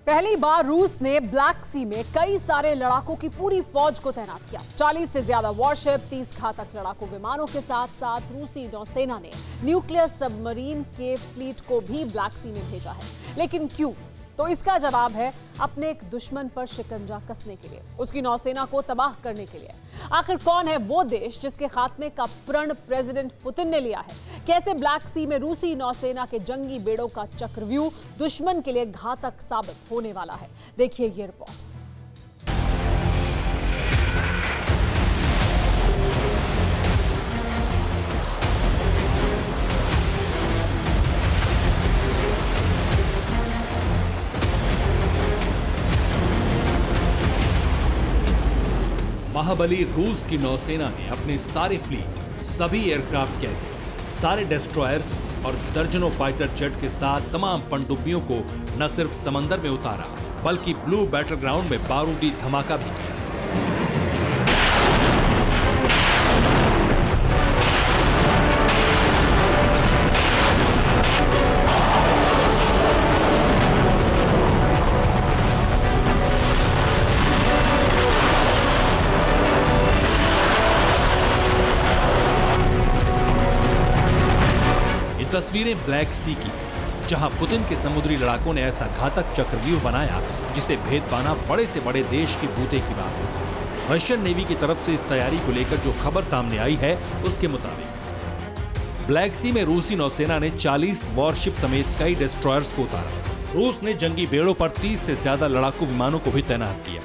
पहली बार रूस ने ब्लैक सी में कई सारे लड़ाकों की पूरी फौज को तैनात किया। 40 से ज्यादा वॉरशिप, 30 घातक लड़ाकू विमानों के साथ साथ रूसी नौसेना ने न्यूक्लियर सबमरीन के फ्लीट को भी ब्लैक सी में भेजा है। लेकिन क्यों? तो इसका जवाब है अपने एक दुश्मन पर शिकंजा कसने के लिए, उसकी नौसेना को तबाह करने के लिए। आखिर कौन है वो देश जिसके खात्मे का प्रण प्रेसिडेंट पुतिन ने लिया है? कैसे ब्लैक सी में रूसी नौसेना के जंगी बेड़ों का चक्रव्यूह दुश्मन के लिए घातक साबित होने वाला है? देखिए ये रिपोर्ट। महाबली रूस की नौसेना ने अपने सारे फ्लीट, सभी एयरक्राफ्ट कैरियर, सारे डेस्ट्रॉयर्स और दर्जनों फाइटर जेट के साथ तमाम पनडुब्बियों को न सिर्फ समंदर में उतारा बल्कि ब्लू बैटलग्राउंड में बारूदी धमाका भी किया। तस्वीरें ब्लैक सी की, जहां पुतिन के समुद्री लड़ाकों ने ऐसा घातक चक्रव्यूह बनाया जिसे भेद पाना बड़े से बड़े देश की बूते की बात है। रशियन नेवी की तरफ से इस तैयारी को लेकर जो खबर सामने आई है उसके मुताबिक ब्लैक सी में रूसी नौसेना ने 40 वॉरशिप समेत कई डिस्ट्रॉयर्स को उतारा। रूस ने जंगी बेड़ों पर 30 से ज्यादा लड़ाकू विमानों को भी तैनात किया।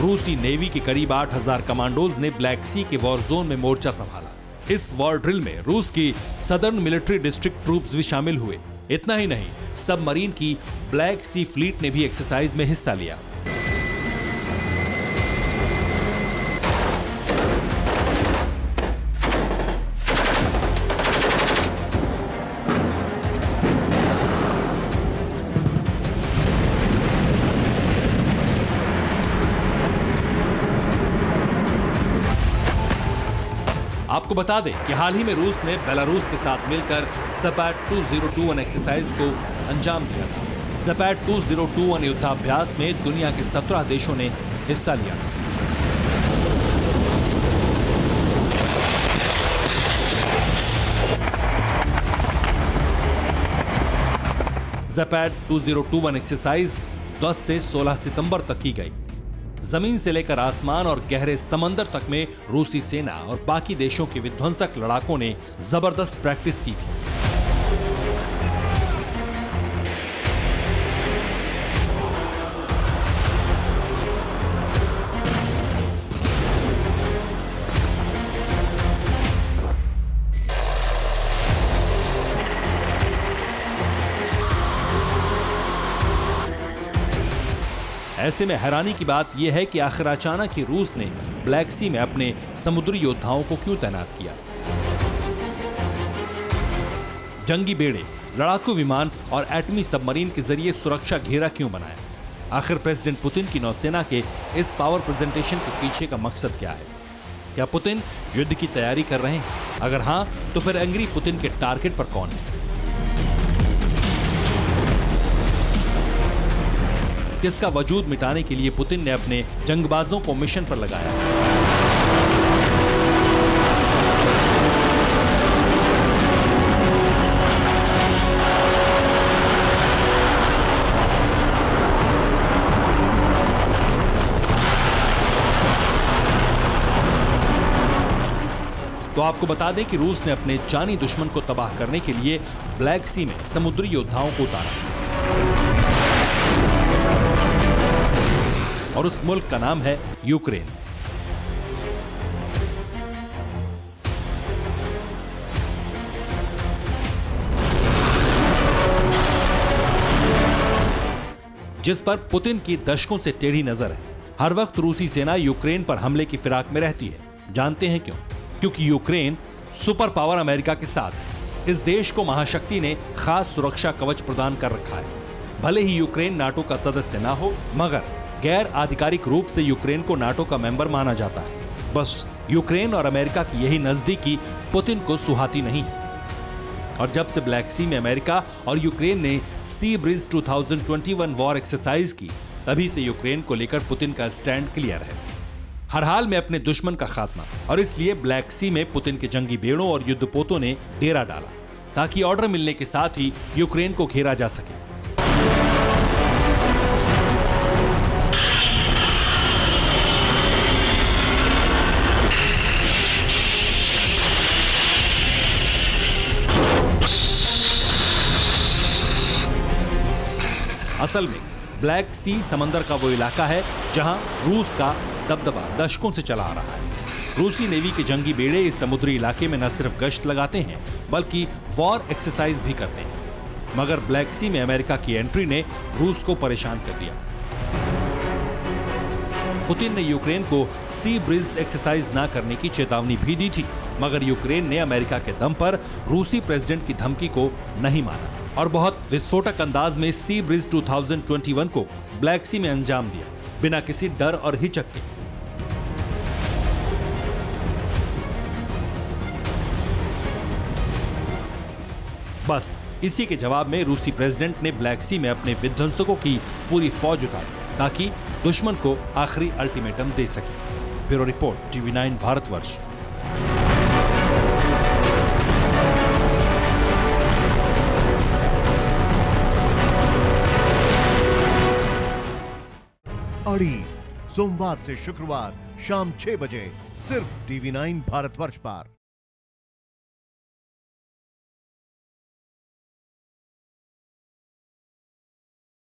रूसी नेवी के करीब 8000 कमांडोज ने ब्लैक सी के वॉर जोन में मोर्चा संभाला। इस वॉर ड्रिल में रूस की सदर्न मिलिट्री डिस्ट्रिक्ट ट्रूप्स भी शामिल हुए। इतना ही नहीं, सबमरीन की ब्लैक सी फ्लीट ने भी एक्सरसाइज में हिस्सा लिया। आपको बता दें कि हाल ही में रूस ने बेलारूस के साथ मिलकर ज़पैड 2021 एक्सरसाइज को अंजाम दिया था। ज़पैड 2021 युद्धाभ्यास में दुनिया के 17 देशों ने हिस्सा लिया था। ज़पैड 2021 एक्सरसाइज 10 से 16 सितंबर तक की गई। जमीन से लेकर आसमान और गहरे समंदर तक में रूसी सेना और बाकी देशों के विध्वंसक लड़ाकों ने जबरदस्त प्रैक्टिस की थी। ऐसे में हैरानी की बात यह है कि आखिर अचानक ही रूस ने ब्लैक सी में अपने समुद्री योद्धाओं को क्यों तैनात किया? जंगी बेड़े, लड़ाकू विमान और एटमी सबमरीन के जरिए सुरक्षा घेरा क्यों बनाया? आखिर प्रेसिडेंट पुतिन की नौसेना के इस पावर प्रेजेंटेशन के पीछे का मकसद क्या है? क्या पुतिन युद्ध की तैयारी कर रहे हैं? अगर हां, तो फिर एंग्री पुतिन के टारगेट पर कौन है? किसका वजूद मिटाने के लिए पुतिन ने अपने जंगबाजों को मिशन पर लगाया? तो आपको बता दें कि रूस ने अपने जानी दुश्मन को तबाह करने के लिए ब्लैक सी में समुद्री योद्धाओं को उतारा और उस मुल्क का नाम है यूक्रेन। जिस पर पुतिन की दशकों से टेढ़ी नजर है। हर वक्त रूसी सेना यूक्रेन पर हमले की फिराक में रहती है। जानते हैं क्यों? क्योंकि यूक्रेन सुपर पावर अमेरिका के साथ है। इस देश को महाशक्ति ने खास सुरक्षा कवच प्रदान कर रखा है। भले ही यूक्रेन नाटो का सदस्य ना हो, मगर गैर आधिकारिक रूप से यूक्रेन को नाटो का मेंबर माना जाता है। बस यूक्रेन और अमेरिका की यही नजदीकी पुतिन को सुहाती नहीं है। और जब से ब्लैक सी में अमेरिका और यूक्रेन ने सी ब्रिज 2021 वॉर एक्सरसाइज की, तभी से यूक्रेन को लेकर पुतिन का स्टैंड क्लियर है, हर हाल में अपने दुश्मन का खात्मा। और इसलिए ब्लैक सी में पुतिन के जंगी बेड़ों और युद्धपोतों ने डेरा डाला ताकि ऑर्डर मिलने के साथ ही यूक्रेन को घेरा जा सके। असल में ब्लैक सी समंदर का वो इलाका है जहां रूस का दबदबा दशकों से चला आ रहा है। रूसी नेवी के जंगी बेड़े इस समुद्री इलाके में न सिर्फ गश्त लगाते हैं बल्कि वॉर एक्सरसाइज भी करते हैं। मगर ब्लैक सी में अमेरिका की एंट्री ने रूस को परेशान कर दिया। पुतिन ने यूक्रेन को सी ब्रिज एक्सरसाइज न करने की चेतावनी भी दी थी, मगर यूक्रेन ने अमेरिका के दम पर रूसी प्रेसिडेंट की धमकी को नहीं माना और बहुत विस्फोटक अंदाज में सी ब्रिज 2021 को ब्लैक सी में अंजाम दिया, बिना किसी डर और हिचक के। बस इसी के जवाब में रूसी प्रेसिडेंट ने ब्लैक सी में अपने विध्वंसकों की पूरी फौज उतारी ताकि दुश्मन को आखिरी अल्टीमेटम दे सके। Bureau report, TV9 Bharatvarsh. अड़ी सोमवार से शुक्रवार शाम 6 बजे सिर्फ TV9 भारतवर्ष पर।